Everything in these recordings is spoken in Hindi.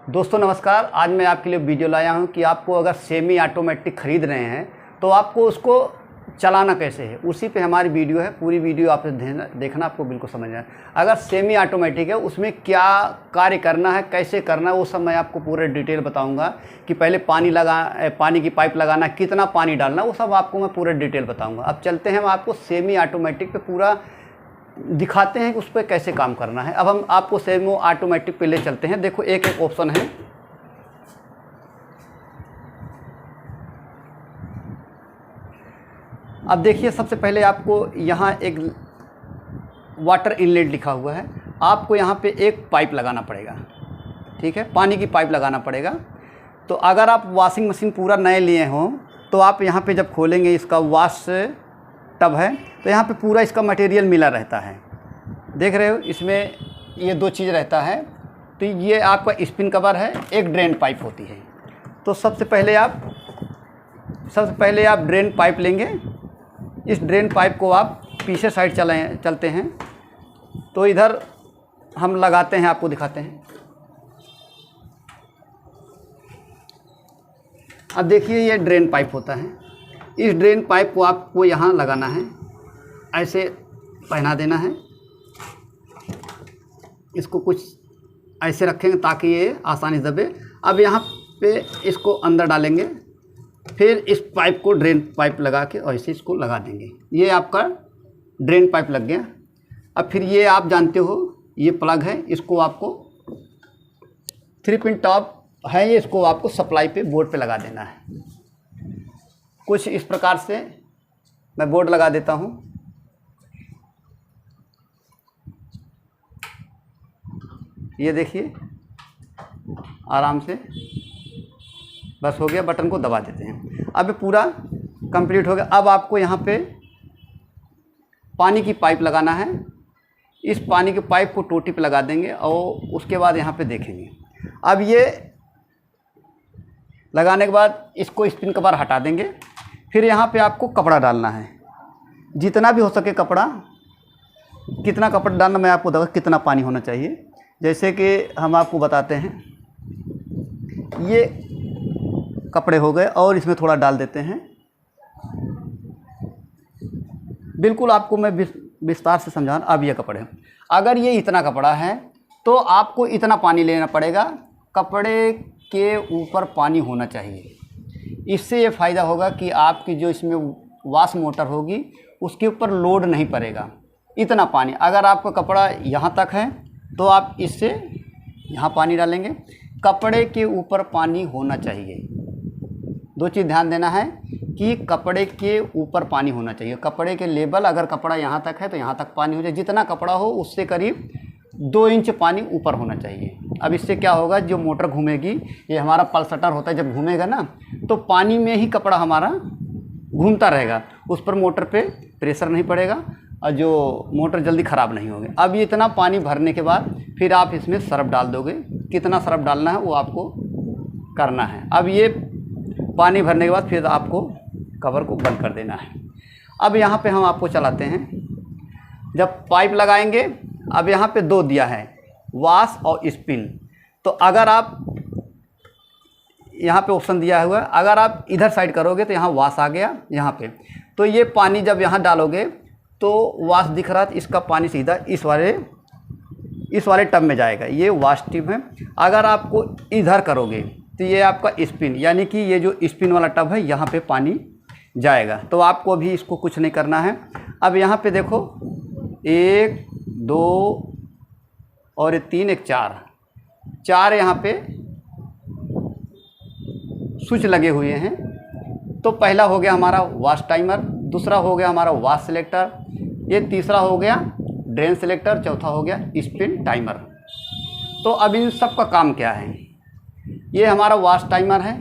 दोस्तों नमस्कार। आज मैं आपके लिए वीडियो लाया हूं कि आपको अगर सेमी ऑटोमेटिक ख़रीद रहे हैं तो आपको उसको चलाना कैसे है, उसी पे हमारी वीडियो है। पूरी वीडियो आप देखना, आपको बिल्कुल समझ आए। अगर सेमी ऑटोमेटिक है उसमें क्या कार्य करना है, कैसे करना है, वो सब मैं आपको पूरे डिटेल बताऊंगा। कि पहले पानी की पाइप लगाना, कितना पानी डालना, वो सब आपको मैं पूरे डिटेल बताऊँगा। अब चलते हैं, हम आपको सेमी ऑटोमेटिक पर पूरा दिखाते हैं कि उस पर कैसे काम करना है। अब हम आपको सेमी ऑटोमेटिक पे ले चलते हैं। देखो एक एक ऑप्शन है। अब देखिए, सबसे पहले आपको यहाँ एक वाटर इनलेट लिखा हुआ है। आपको यहाँ पे एक पाइप लगाना पड़ेगा, ठीक है, पानी की पाइप लगाना पड़ेगा। तो अगर आप वॉशिंग मशीन पूरा नए लिए हों तो आप यहाँ पे जब खोलेंगे, इसका वॉश टब है तो यहाँ पे पूरा इसका मटेरियल मिला रहता है, देख रहे हो। इसमें ये दो चीज़ रहता है। तो ये आपका स्पिन कवर है, एक ड्रेन पाइप होती है। तो सबसे पहले आप ड्रेन पाइप लेंगे। इस ड्रेन पाइप को आप पीछे साइड चलते हैं तो इधर हम लगाते हैं, आपको दिखाते हैं। अब देखिए, ये ड्रेन पाइप होता है। इस ड्रेन पाइप को आपको यहाँ लगाना है, ऐसे पहना देना है। इसको कुछ ऐसे रखेंगे ताकि ये आसानी से दबे। अब यहाँ पे इसको अंदर डालेंगे, फिर इस पाइप को ड्रेन पाइप लगा के ऐसे इसको लगा देंगे। ये आपका ड्रेन पाइप लग गया। अब फिर ये आप जानते हो, ये प्लग है, इसको आपको 3 पिन टॉप है, ये इसको आपको सप्लाई पे बोर्ड पे लगा देना है। कुछ इस प्रकार से मैं बोर्ड लगा देता हूँ। ये देखिए, आराम से बस हो गया। बटन को दबा देते हैं। अब ये पूरा कंप्लीट हो गया। अब आपको यहाँ पे पानी की पाइप लगाना है। इस पानी की पाइप को टोटी पे लगा देंगे और उसके बाद यहाँ पे देखेंगे। अब ये लगाने के बाद इसको स्पिन कवर हटा देंगे। फिर यहाँ पे आपको कपड़ा डालना है, जितना भी हो सके कपड़ा। कितना कपड़ा डालना मैं आपको बताऊँ, कितना पानी होना चाहिए। जैसे कि हम आपको बताते हैं, ये कपड़े हो गए और इसमें थोड़ा डाल देते हैं। बिल्कुल आपको मैं विस्तार से समझाऊँ। अब ये कपड़े, अगर ये इतना कपड़ा है तो आपको इतना पानी लेना पड़ेगा। कपड़े के ऊपर पानी होना चाहिए। इससे ये फ़ायदा होगा कि आपकी जो इसमें वॉश मोटर होगी उसके ऊपर लोड नहीं पड़ेगा। इतना पानी, अगर आपका कपड़ा यहाँ तक है तो आप इससे यहाँ पानी डालेंगे। कपड़े के ऊपर पानी होना चाहिए। दो चीज़ ध्यान देना है कि कपड़े के ऊपर पानी होना चाहिए। कपड़े के लेवल, अगर कपड़ा यहाँ तक है तो यहाँ तक पानी हो जाए। जितना कपड़ा हो उससे करीब 2 इंच पानी ऊपर होना चाहिए। अब इससे क्या होगा, जो मोटर घूमेगी, ये हमारा पल्सटर होता है, जब घूमेगा ना तो पानी में ही कपड़ा हमारा घूमता रहेगा। उस पर मोटर पे प्रेशर नहीं पड़ेगा और जो मोटर जल्दी ख़राब नहीं होगी। अब ये इतना पानी भरने के बाद फिर आप इसमें सर्फ डाल दोगे। कितना सर्फ डालना है वो आपको करना है। अब ये पानी भरने के बाद फिर आपको कवर को बंद कर देना है। अब यहाँ पे हम आपको चलाते हैं। जब पाइप लगाएंगे, अब यहाँ पे 2 दिया है, वॉश और स्पिन। तो अगर आप यहाँ पे ऑप्शन दिया हुआ है, अगर आप इधर साइड करोगे तो यहाँ वॉश आ गया। यहाँ पे तो ये पानी जब यहाँ डालोगे तो वॉश दिख रहा, तो इसका पानी सीधा इस वाले टब में जाएगा। ये वॉश टब है। अगर आपको इधर करोगे तो ये आपका स्पिन, यानी कि ये जो स्पिन वाला टब है यहाँ पे पानी जाएगा। तो आपको अभी इसको कुछ नहीं करना है। अब यहाँ पे देखो, 1 2 और 3 1 4 यहाँ पे स्विच लगे हुए हैं। तो पहला हो गया हमारा वॉश टाइमर, दूसरा हो गया हमारा वॉश सिलेक्टर, ये तीसरा हो गया ड्रेन सिलेक्टर, चौथा हो गया स्पिन टाइमर। तो अब इन सब का काम क्या है, ये हमारा वॉश टाइमर है,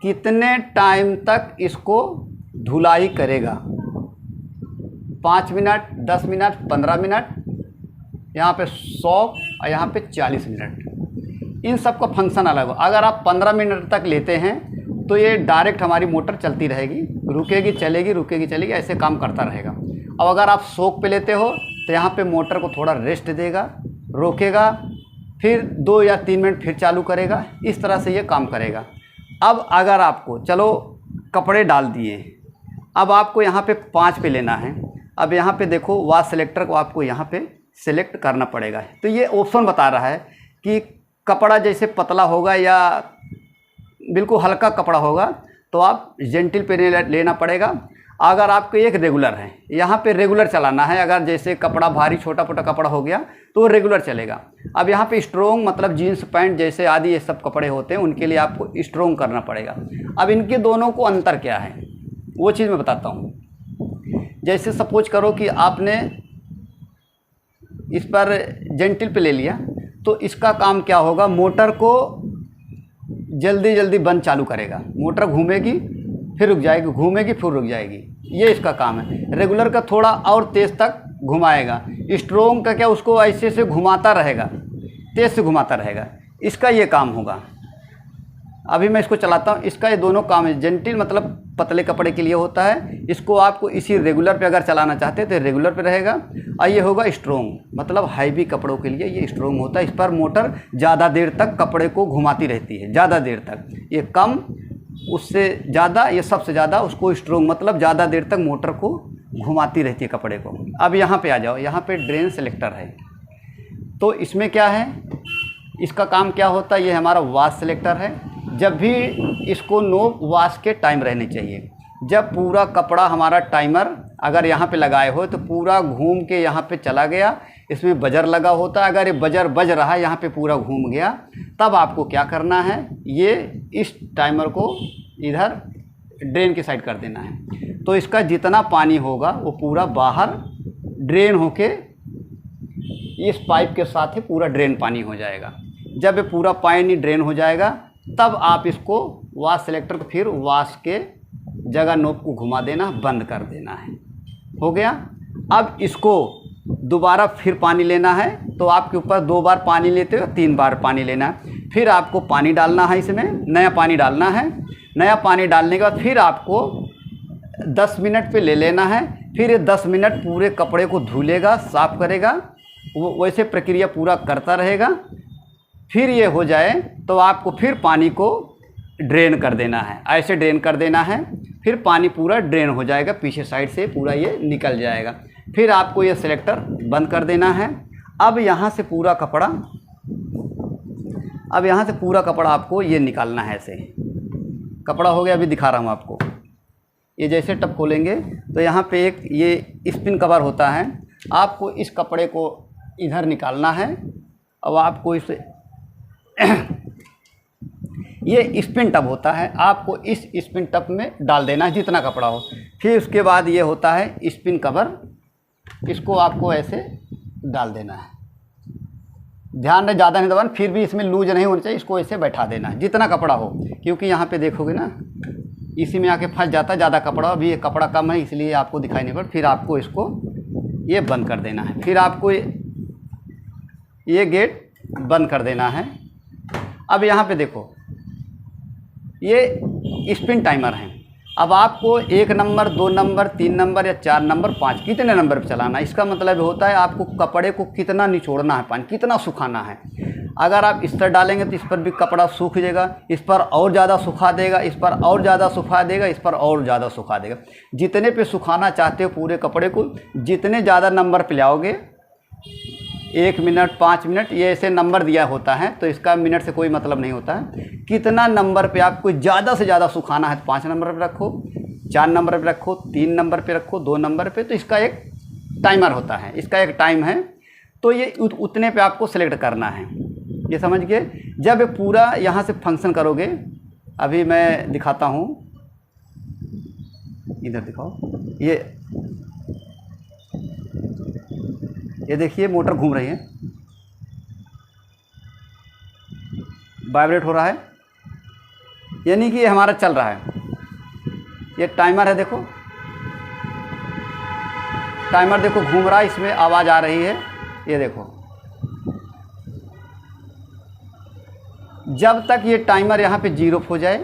कितने टाइम तक इसको धुलाई करेगा। 5 मिनट, 10 मिनट, 15 मिनट, यहाँ पे 100 और यहाँ पे 40 मिनट। इन सब का फंक्शन अलग हो। अगर आप 15 मिनट तक लेते हैं तो ये डायरेक्ट हमारी मोटर चलती रहेगी, रुकेगी चलेगी, रुकेगी चलेगी, ऐसे काम करता रहेगा। अब अगर आप सोक पे लेते हो तो यहाँ पे मोटर को थोड़ा रेस्ट देगा, रोकेगा, फिर 2 या 3 मिनट फिर चालू करेगा। इस तरह से ये काम करेगा। अब अगर आपको, चलो कपड़े डाल दिए, अब आपको यहाँ पे 5 पे लेना है। अब यहाँ पे देखो वाश सिलेक्टर को आपको यहाँ पे सिलेक्ट करना पड़ेगा। तो ये ऑप्शन बता रहा है कि कपड़ा जैसे पतला होगा या बिल्कुल हल्का कपड़ा होगा तो आप जेंटिल पे लेना पड़ेगा। अगर आपको एक रेगुलर है, यहाँ पे रेगुलर चलाना है। अगर जैसे कपड़ा भारी छोटा मोटा कपड़ा हो गया तो वो रेगुलर चलेगा। अब यहाँ पे स्ट्रोंग मतलब जीन्स पैंट जैसे आदि ये सब कपड़े होते हैं उनके लिए आपको स्ट्रोंग करना पड़ेगा। अब इनके दोनों को अंतर क्या है वो चीज़ मैं बताता हूँ। जैसे सपोज करो कि आपने इस पर जेंटिल पे ले लिया तो इसका काम क्या होगा, मोटर को जल्दी जल्दी बंद चालू करेगा। मोटर घूमेगी फिर रुक जाएगी, घूमेगी फिर रुक जाएगी, ये इसका काम है। रेगुलर का थोड़ा और तेज़ तक घुमाएगा। स्ट्रोंग का क्या, उसको ऐसे से घुमाता रहेगा, तेज़ से घुमाता रहेगा। इसका ये काम होगा। अभी मैं इसको चलाता हूँ। इसका ये दोनों काम है। जेंटिल मतलब पतले कपड़े के लिए होता है, इसको आपको इसी रेगुलर पे अगर चलाना चाहते हैं तो रेगुलर पे रहेगा। और ये होगा स्ट्रोंग मतलब हैवी कपड़ों के लिए ये स्ट्रोंग होता है। इस पर मोटर ज़्यादा देर तक कपड़े को घुमाती रहती है, ज़्यादा देर तक। ये कम, उससे ज़्यादा, ये सबसे ज़्यादा, उसको स्ट्रोंग मतलब ज़्यादा देर तक मोटर को घुमाती रहती है कपड़े को। अब यहाँ पे आ जाओ, यहाँ पे ड्रेन सेलेक्टर है। तो इसमें क्या है, इसका काम क्या होता है, ये हमारा वाश सेलेक्टर है। जब भी इसको नो वाश के टाइम रहने चाहिए। जब पूरा कपड़ा हमारा टाइमर अगर यहाँ पे लगाए हो तो पूरा घूम के यहाँ पे चला गया, इसमें बजर लगा होता है। अगर ये बजर बज रहा है, यहाँ पे पूरा घूम गया, तब आपको क्या करना है, ये इस टाइमर को इधर ड्रेन की साइड कर देना है। तो इसका जितना पानी होगा वो पूरा बाहर ड्रेन होके इस पाइप के साथ ही पूरा ड्रेन पानी हो जाएगा। जब ये पूरा पानी ड्रेन हो जाएगा तब आप इसको वाश सेलेक्टर को फिर वाश के जगह नोब को घुमा देना, बंद कर देना है। हो गया। अब इसको दोबारा फिर पानी लेना है तो आपके ऊपर 2 बार पानी लेते हो, 3 बार पानी लेना है। फिर आपको पानी डालना है, इसमें नया पानी डालना है। नया पानी डालने के बाद फिर आपको 10 मिनट पे ले लेना है। फिर ये 10 मिनट पूरे कपड़े को धुलेगा, साफ़ करेगा, वो वैसे प्रक्रिया पूरा करता रहेगा। फिर ये हो जाए तो आपको फिर पानी को ड्रेन कर देना है, ऐसे ड्रेन कर देना है। फिर पानी पूरा ड्रेन हो जाएगा, पीछे साइड से पूरा ये निकल जाएगा। फिर आपको ये सिलेक्टर बंद कर देना है। अब यहाँ से पूरा कपड़ा, आपको ये निकालना है। ऐसे कपड़ा हो गया, अभी दिखा रहा हूँ आपको। ये जैसे टब खोलेंगे तो यहाँ पे एक ये स्पिन कवर होता है। आपको इस कपड़े को इधर निकालना है। अब आपको इसे ये स्पिन टब होता है, आपको इस स्पिन टब में डाल देना है जितना कपड़ा हो। फिर उसके बाद ये होता है स्पिन कवर, इसको आपको ऐसे डाल देना है। ध्यान रहे ज़्यादा नहीं दबाना, फिर भी इसमें लूज नहीं होना चाहिए। इसको ऐसे बैठा देना है जितना कपड़ा हो, क्योंकि यहाँ पे देखोगे ना इसी में आके फंस जाता है ज़्यादा कपड़ा। अभी ये कपड़ा कम है इसलिए आपको दिखाई नहीं पड़। फिर आपको इसको ये बंद कर देना है। फिर आपको ये गेट बंद कर देना है। अब यहाँ पे देखो ये स्पिन टाइमर है। अब आपको 1 नंबर, 2 नंबर, 3 नंबर या 4 नंबर, 5 कितने नंबर पे चलाना है। इसका मतलब होता है आपको कपड़े को कितना निचोड़ना है, पानी कितना सुखाना है। अगर आप इस पर डालेंगे तो इस पर भी कपड़ा सूख जाएगा, इस पर और ज़्यादा सुखा देगा, इस पर और ज़्यादा सुखा देगा, इस पर और ज़्यादा सुखा देगा। जितने पे सुखाना चाहते हो पूरे कपड़े को, जितने ज़्यादा नंबर पे लाओगे, 1 मिनट, 5 मिनट, ये ऐसे नंबर दिया होता है। तो इसका मिनट से कोई मतलब नहीं होता है। कितना नंबर पे आपको ज़्यादा से ज़्यादा सुखाना है तो 5 नंबर पे रखो, 4 नंबर पे रखो, 3 नंबर पे रखो, 2 नंबर पे। तो इसका एक टाइमर होता है, इसका एक टाइम है। तो ये उतने पे आपको सेलेक्ट करना है। ये समझ गए। जब ये पूरा यहाँ से फंक्शन करोगे, अभी मैं दिखाता हूँ, इधर दिखाओ। ये देखिए मोटर घूम रही है, वाइब्रेट हो रहा है, यानी कि ये हमारा चल रहा है। ये टाइमर है, देखो टाइमर देखो घूम रहा है, इसमें आवाज़ आ रही है। ये देखो, जब तक ये टाइमर यहाँ पे 0 हो जाए,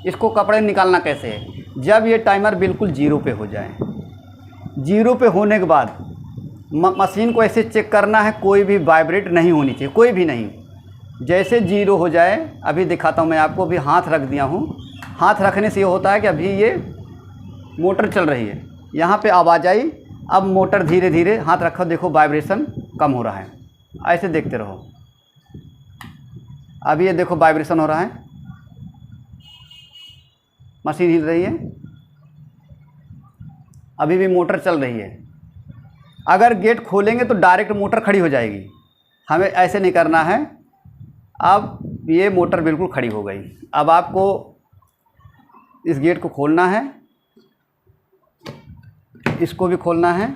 इसको कपड़े निकालना कैसे है, जब ये टाइमर बिल्कुल 0 पे हो जाए। 0 पे होने के बाद मशीन को ऐसे चेक करना है, कोई भी वाइब्रेट नहीं होनी चाहिए, कोई भी नहीं। जैसे 0 हो जाए, अभी दिखाता हूँ मैं आपको, अभी हाथ रख दिया हूँ। हाथ रखने से ये होता है कि अभी ये मोटर चल रही है, यहाँ पे आवाज़ आई, अब मोटर धीरे धीरे, हाथ रखो, देखो वाइब्रेशन कम हो रहा है। ऐसे देखते रहो, अभी ये देखो वाइब्रेशन हो रहा है, मशीन हिल रही है, अभी भी मोटर चल रही है। अगर गेट खोलेंगे तो डायरेक्ट मोटर खड़ी हो जाएगी, हमें ऐसे नहीं करना है। अब ये मोटर बिल्कुल खड़ी हो गई। अब आपको इस गेट को खोलना है, इसको भी खोलना है,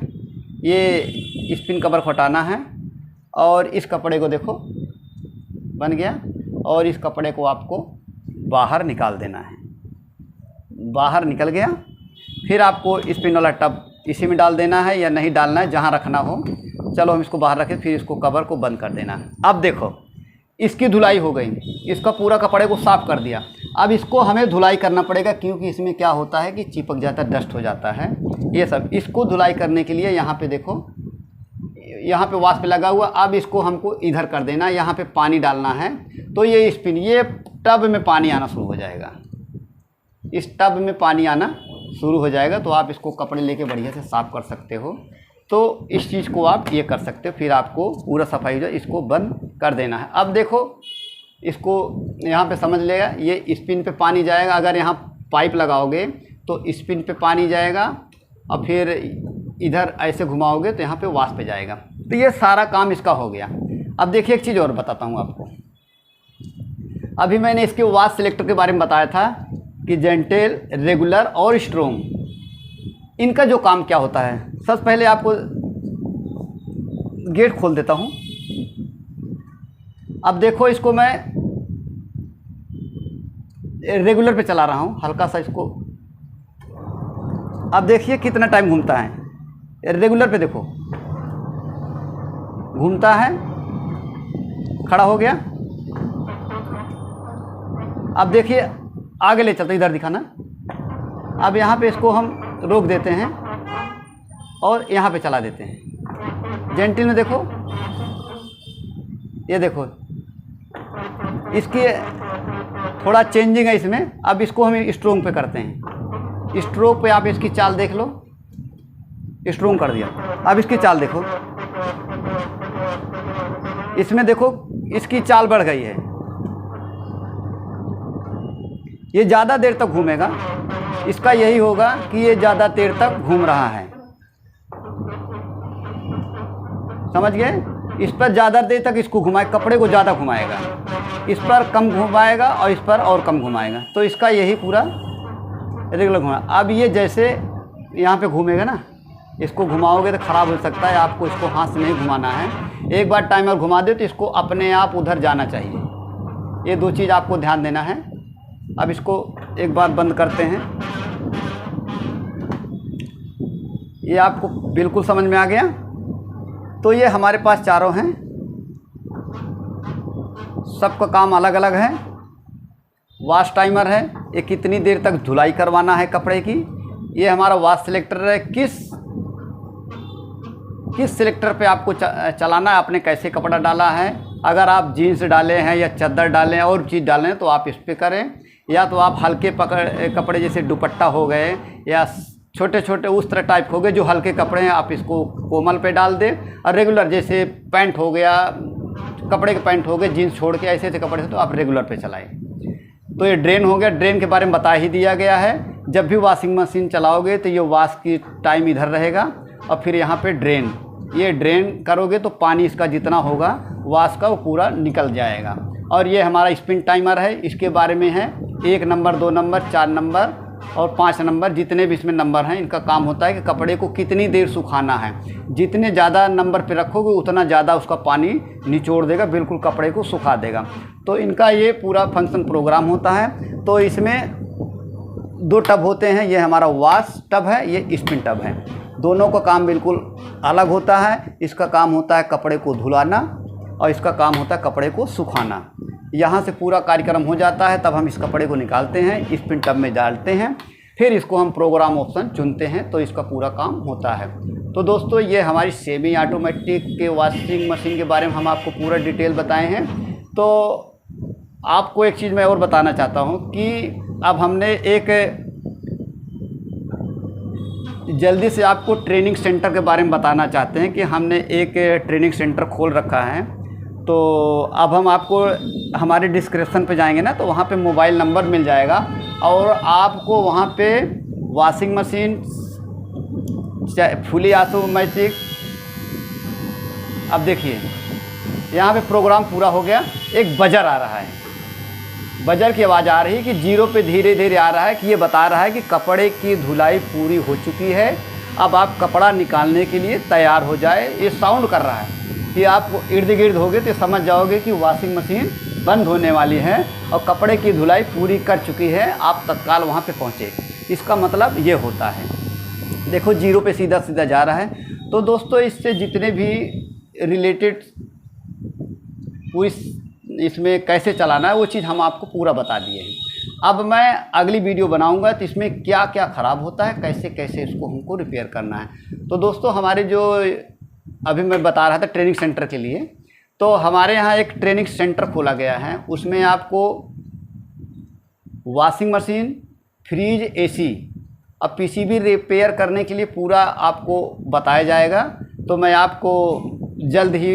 ये स्पिन कवर हटाना है, और इस कपड़े को देखो बन गया, और इस कपड़े को आपको बाहर निकाल देना है। बाहर निकल गया, फिर आपको स्पिन वाला टब इसी में डाल देना है या नहीं डालना है, जहाँ रखना हो। चलो हम इसको बाहर रखें, फिर इसको कवर को बंद कर देना है। अब देखो इसकी धुलाई हो गई, इसका पूरा कपड़े को साफ़ कर दिया। अब इसको हमें धुलाई करना पड़ेगा, क्योंकि इसमें क्या होता है कि चिपक जाता है, डस्ट हो जाता है ये सब। इसको धुलाई करने के लिए यहाँ पे देखो, यहाँ पे वास्प लगा हुआ। अब इसको हमको इधर कर देना, यहाँ पे पानी डालना है, तो ये स्पिन, ये टब में पानी आना शुरू हो जाएगा, इस टब में पानी आना शुरू हो जाएगा। तो आप इसको कपड़े लेके बढ़िया से साफ़ कर सकते हो। तो इस चीज़ को आप ये कर सकते हो, फिर आपको पूरा सफाई हो जाए, इसको बंद कर देना है। अब देखो इसको यहाँ पे समझ लेगा, ये स्पिन पे पानी जाएगा। अगर यहाँ पाइप लगाओगे तो स्पिन पे पानी जाएगा, और फिर इधर ऐसे घुमाओगे तो यहाँ पे वास्प पे जाएगा। तो ये सारा काम इसका हो गया। अब देखिए एक चीज़ और बताता हूँ आपको। अभी मैंने इसके वाश सिलेक्टर के बारे में बताया था कि जेंटेल, रेगुलर और स्ट्रोंग, इनका जो काम क्या होता है। सबसे पहले आपको गेट खोल देता हूँ। अब देखो इसको मैं रेगुलर पे चला रहा हूँ, हल्का सा इसको। अब देखिए कितना टाइम घूमता है। रेगुलर पे देखो घूमता है, खड़ा हो गया। अब देखिए आगे ले चलते, इधर दिखाना। अब यहाँ पे इसको हम रोक देते हैं और यहाँ पे चला देते हैं। जेंटिल में देखो, ये देखो इसकी थोड़ा चेंजिंग है इसमें। अब इसको हम स्ट्रोंग पे करते हैं। स्ट्रोक पे आप इसकी चाल देख लो, स्ट्रोंग कर दिया। अब इसकी चाल देखो, इसमें देखो इसकी चाल बढ़ गई है, ये ज़्यादा देर तक घूमेगा। इसका यही होगा कि ये ज़्यादा देर तक घूम रहा है, समझ गए। इस पर ज़्यादा देर तक इसको घुमाए, कपड़े को ज़्यादा घुमाएगा, इस पर कम घुमाएगा और इस पर और कम घुमाएगा। तो इसका यही पूरा रेगुलर घुमा। अब ये जैसे यहाँ पे घूमेगा ना, इसको घुमाओगे तो ख़राब हो सकता है, आपको इसको हाथ से नहीं घुमाना है। एक बार टाइमर घुमा दे तो इसको अपने आप उधर जाना चाहिए। ये दो चीज़ आपको ध्यान देना है। अब इसको एक बार बंद करते हैं। ये आपको बिल्कुल समझ में आ गया। तो ये हमारे पास चारों हैं, सबका काम अलग अलग है। वाश टाइमर है, ये कितनी देर तक धुलाई करवाना है कपड़े की। ये हमारा वाश सिलेक्टर है, किस सिलेक्टर पे आपको चलाना है, आपने कैसे कपड़ा डाला है। अगर आप जीन्स डाले हैं या चादर डालें और चीज़ डालें तो आप इस पर करें, या तो आप हल्के कपड़े जैसे दुपट्टा हो गए या छोटे छोटे उस तरह टाइप हो गए जो हल्के कपड़े हैं, आप इसको कोमल पे डाल दें। और रेगुलर जैसे पैंट हो गया, कपड़े के पैंट हो गए, जीन्स छोड़ के ऐसे ऐसे कपड़े से तो आप रेगुलर पे चलाएं। तो ये ड्रेन हो गया, ड्रेन के बारे में बता ही दिया गया है। जब भी वॉशिंग मशीन चलाओगे तो ये वॉश की टाइम इधर रहेगा, और फिर यहाँ पे ड्रेन, ये ड्रेन करोगे तो पानी इसका जितना होगा वॉश का वो पूरा निकल जाएगा। और ये हमारा स्पिन टाइमर है, इसके बारे में है 1 नंबर, 2 नंबर, 4 नंबर और 5 नंबर, जितने भी इसमें नंबर हैं। इनका काम होता है कि कपड़े को कितनी देर सुखाना है। जितने ज़्यादा नंबर पे रखोगे उतना ज़्यादा उसका पानी निचोड़ देगा, बिल्कुल कपड़े को सुखा देगा। तो इनका ये पूरा फंक्शन प्रोग्राम होता है। तो इसमें 2 टब होते हैं, ये हमारा वॉश टब है, ये स्पिन टब है। दोनों का काम बिल्कुल अलग होता है। इसका काम होता है कपड़े को धुलाना और इसका काम होता है कपड़े को सुखाना। यहाँ से पूरा कार्यक्रम हो जाता है, तब हम इस कपड़े को निकालते हैं, स्पिन टब में डालते हैं, फिर इसको हम प्रोग्राम ऑप्शन चुनते हैं, तो इसका पूरा काम होता है। तो दोस्तों ये हमारी सेमी ऑटोमेटिक के वॉशिंग मशीन के बारे में हम आपको पूरा डिटेल बताए हैं। तो आपको एक चीज़ मैं और बताना चाहता हूँ कि अब हमने एक जल्दी से आपको ट्रेनिंग सेंटर के बारे में बताना चाहते हैं कि हमने एक ट्रेनिंग सेंटर खोल रखा है। तो अब हम आपको हमारे डिस्क्रिप्शन पे जाएंगे ना, तो वहाँ पे मोबाइल नंबर मिल जाएगा और आपको वहाँ पे वॉशिंग मशीन फुली ऑटोमेटिक, अब देखिए यहाँ पे प्रोग्राम पूरा हो गया, एक बजर आ रहा है, बजर की आवाज़ आ रही है कि जीरो पे धीरे धीरे आ रहा है कि ये बता रहा है कि कपड़े की धुलाई पूरी हो चुकी है, अब आप कपड़ा निकालने के लिए तैयार हो जाए। ये साउंड कर रहा है कि आप इर्द गिर्द होगे तो समझ जाओगे कि वॉशिंग मशीन बंद होने वाली है और कपड़े की धुलाई पूरी कर चुकी है, आप तत्काल वहाँ पे पहुँचे। इसका मतलब ये होता है, देखो जीरो पे सीधा सीधा जा रहा है। तो दोस्तों इससे जितने भी रिलेटेड पूरी इसमें कैसे चलाना है वो चीज़ हम आपको पूरा बता दिए हैं। अब मैं अगली वीडियो बनाऊंगा तो इसमें क्या क्या ख़राब होता है, कैसे कैसे इसको हमको रिपेयर करना है। तो दोस्तों हमारे जो अभी मैं बता रहा था ट्रेनिंग सेंटर के लिए, तो हमारे यहाँ एक ट्रेनिंग सेंटर खोला गया है, उसमें आपको वॉशिंग मशीन, फ्रिज, एसी अब पीसीबी रिपेयर करने के लिए पूरा आपको बताया जाएगा। तो मैं आपको जल्द ही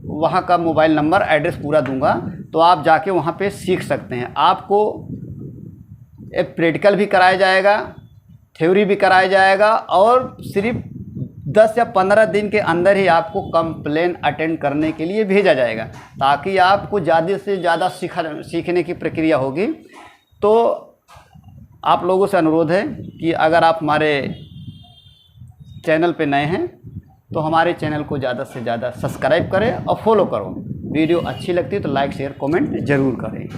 वहाँ का मोबाइल नंबर, एड्रेस पूरा दूंगा, तो आप जाके वहाँ पे सीख सकते हैं। आपको एक प्रैक्टिकल भी कराया जाएगा, थ्योरी भी कराया जाएगा और सिर्फ 10 या 15 दिन के अंदर ही आपको कंप्लेन अटेंड करने के लिए भेजा जाएगा, ताकि आपको ज़्यादा से ज़्यादा सीखने की प्रक्रिया होगी। तो आप लोगों से अनुरोध है कि अगर आप हमारे चैनल पे नए हैं तो हमारे चैनल को ज़्यादा से ज़्यादा सब्सक्राइब करें और फॉलो करो। वीडियो अच्छी लगती है तो लाइक शेयर कमेंट ज़रूर करें।